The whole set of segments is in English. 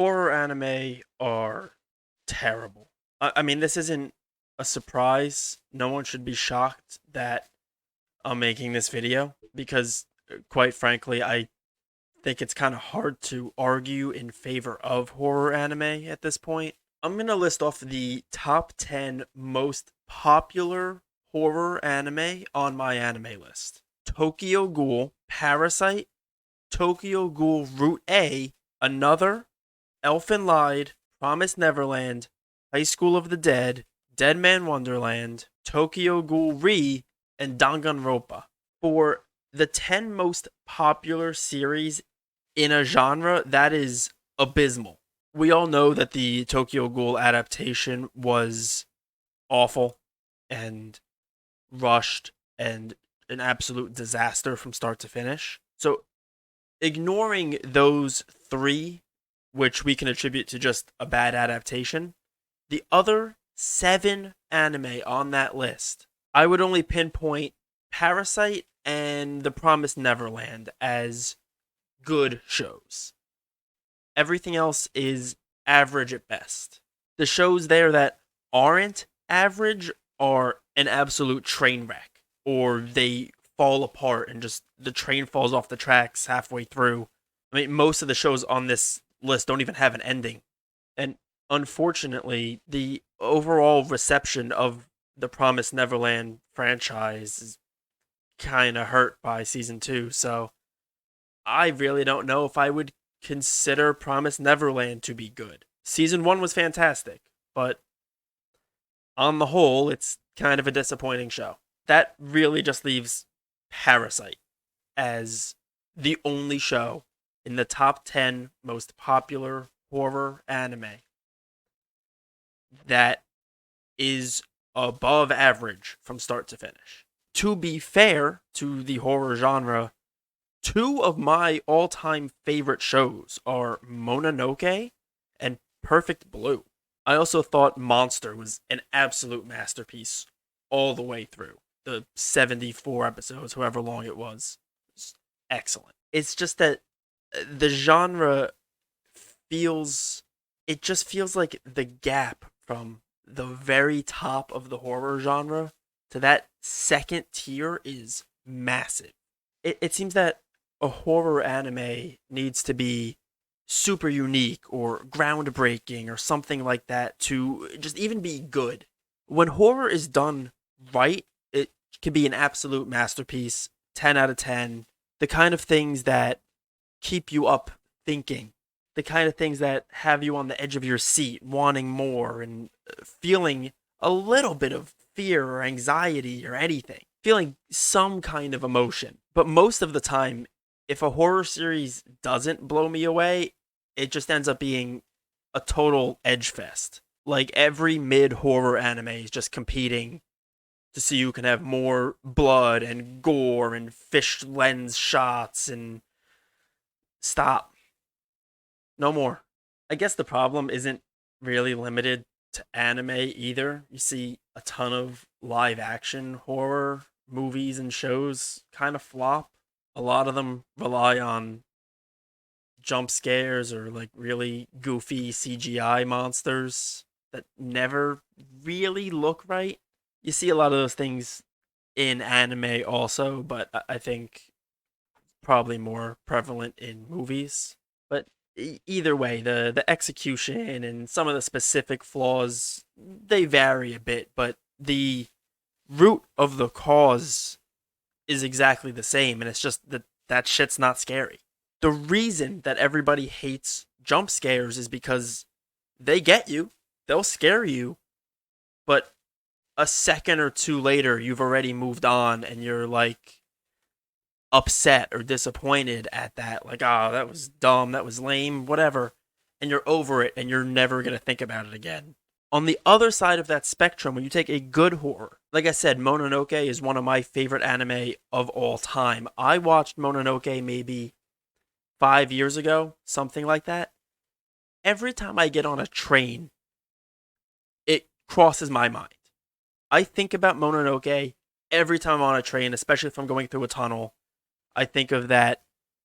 Horror anime are terrible. I mean, this isn't a surprise. No one should be shocked that I'm making this video because, quite frankly, I think it's kind of hard to argue in favor of horror anime at this point. I'm going to list off the top 10 most popular horror anime on my anime list: Tokyo Ghoul, Parasite, Tokyo Ghoul Route A, Another, Elfen Lied, Promise Neverland, High School of the Dead, Dead Man Wonderland, Tokyo Ghoul Re, and Danganronpa. For the 10 most popular series in a genre, that is abysmal. We all know that the Tokyo Ghoul adaptation was awful and rushed and an absolute disaster from start to finish. So, ignoring those three, which we can attribute to just a bad adaptation, the other seven anime on that list, I would only pinpoint Parasite and The Promised Neverland as good shows. Everything else is average at best. The shows there that aren't average are an absolute train wreck, or they fall apart and just the train falls off the tracks halfway through. I mean, most of the shows on this list don't even have an ending. And unfortunately, the overall reception of the Promised Neverland franchise is kind of hurt by season 2. So I really don't know if I would consider Promised Neverland to be good. Season 1 was fantastic, but on the whole, it's kind of a disappointing show. That really just leaves Parasite as the only show in the top 10 most popular horror anime that is above average from start to finish. To be fair to the horror genre, two of my all-time favorite shows are Mononoke and Perfect Blue. I also thought Monster was an absolute masterpiece all the way through. The 74 episodes, however long it was excellent. It's just that the genre feels, it just feels like the gap from the very top of the horror genre to that second tier is massive. It seems that a horror anime needs to be super unique or groundbreaking or something like that to just even be good. When horror is done right, it can be an absolute masterpiece, 10 out of 10. The kind of things that keep you up thinking, the kind of things that have you on the edge of your seat, wanting more and feeling a little bit of fear or anxiety or anything, feeling some kind of emotion. But most of the time, if a horror series doesn't blow me away, it just ends up being a total edge fest. Like every mid horror anime is just competing to see who can have more blood and gore and fish lens shots and stop. No more. I guess the problem isn't really limited to anime either. You see a ton of live action horror movies and shows kind of flop. A lot of them rely on jump scares or like really goofy CGI monsters that never really look right. You see a lot of those things in anime also, but I think probably more prevalent in movies. But either way, the execution and some of the specific flaws, they vary a bit, but the root of the cause is exactly the same, and it's just that that shit's not scary. The reason that everybody hates jump scares is because they get you, they'll scare you, but a second or two later, you've already moved on and you're like upset or disappointed at that. Like, oh, that was dumb, that was lame, whatever. And you're over it and you're never going to think about it again. On the other side of that spectrum, when you take a good horror, like I said, Mononoke is one of my favorite anime of all time. I watched Mononoke maybe 5 years ago, something like that. Every time I get on a train, it crosses my mind. I think about Mononoke every time I'm on a train, especially if I'm going through a tunnel. I think of that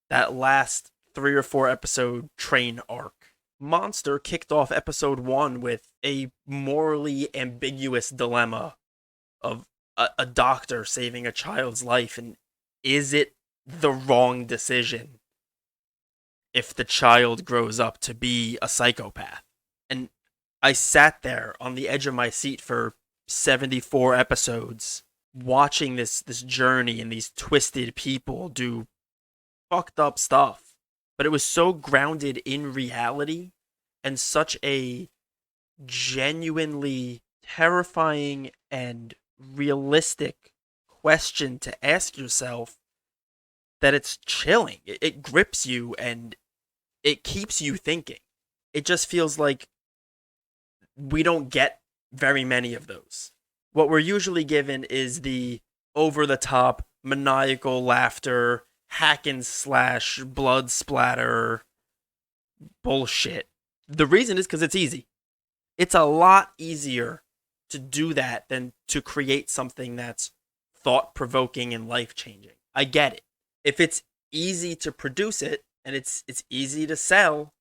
last 3 or 4 episode train arc. Monster kicked off episode 1 with a morally ambiguous dilemma of a doctor saving a child's life, and is it the wrong decision if the child grows up to be a psychopath? And I sat there on the edge of my seat for 74 episodes watching this journey and these twisted people do fucked up stuff. But it was so grounded in reality and such a genuinely terrifying and realistic question to ask yourself that it's chilling. It grips you and it keeps you thinking. It just feels like we don't get very many of those. What we're usually given is the over the top, maniacal laughter, hack and slash, blood splatter bullshit. The reason is because it's easy. It's a lot easier to do that than to create something that's thought provoking and life changing. I get it. If it's easy to produce it and it's easy to sell,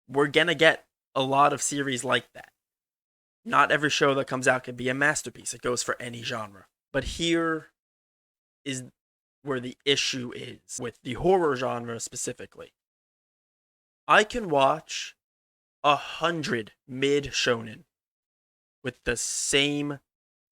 we're gonna get a lot of series like that. Not every show that comes out can be a masterpiece. It goes for any genre. But here is where the issue is with the horror genre specifically. I can watch 100 mid shonen with the same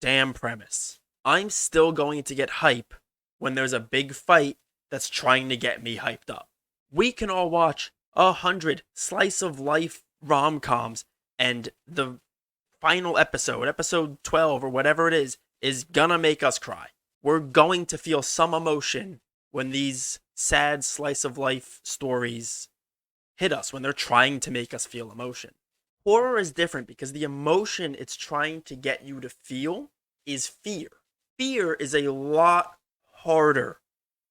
damn premise. I'm still going to get hype when there's a big fight that's trying to get me hyped up. We can all watch 100 slice of life rom-coms and the final episode 12 or whatever it is gonna make us cry. We're going to feel some emotion when these sad slice of life stories hit us, when they're trying to make us feel emotion. Horror is different because the emotion it's trying to get you to feel is fear. Fear is a lot harder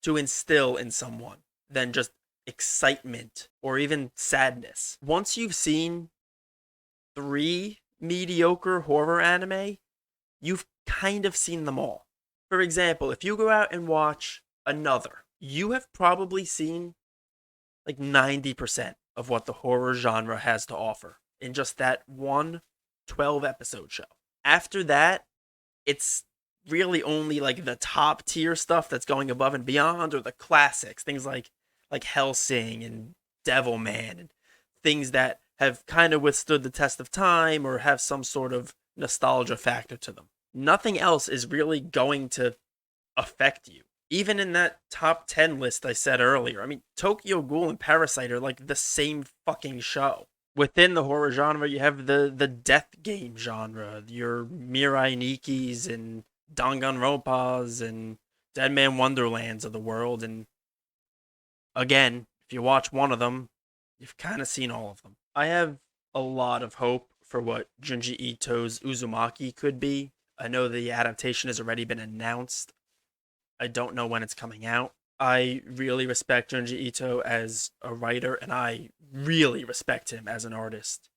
to instill in someone than just excitement or even sadness. Once you've seen 3 mediocre horror anime, you've kind of seen them all. For example, if you go out and watch Another, you have probably seen like 90% of what the horror genre has to offer in just that one 12 episode show. After that, it's really only like the top tier stuff that's going above and beyond, or the classics, things like Hellsing and Devilman, and things that have kind of withstood the test of time or have some sort of nostalgia factor to them. Nothing else is really going to affect you. Even in that top 10 list I said earlier, I mean, Tokyo Ghoul and Parasite are like the same fucking show. Within the horror genre, you have the death game genre, your Mirai Nikis and Danganronpas and Deadman Wonderlands of the world. And again, if you watch one of them, you've kind of seen all of them. I have a lot of hope for what Junji Ito's Uzumaki could be. I know the adaptation has already been announced. I don't know when it's coming out. I really respect Junji Ito as a writer, and I really respect him as an artist.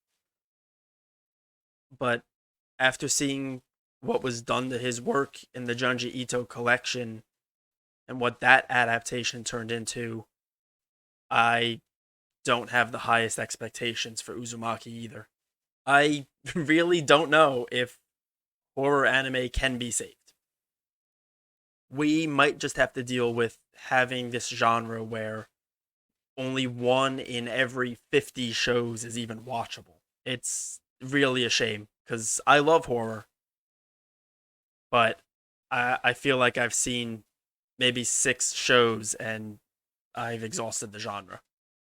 But after seeing what was done to his work in the Junji Ito collection and what that adaptation turned into, I don't have the highest expectations for Uzumaki either. I really don't know if horror anime can be saved. We might just have to deal with having this genre where only 1 in every 50 shows is even watchable. It's really a shame because I love horror, but I feel like I've seen maybe 6 shows and I've exhausted the genre.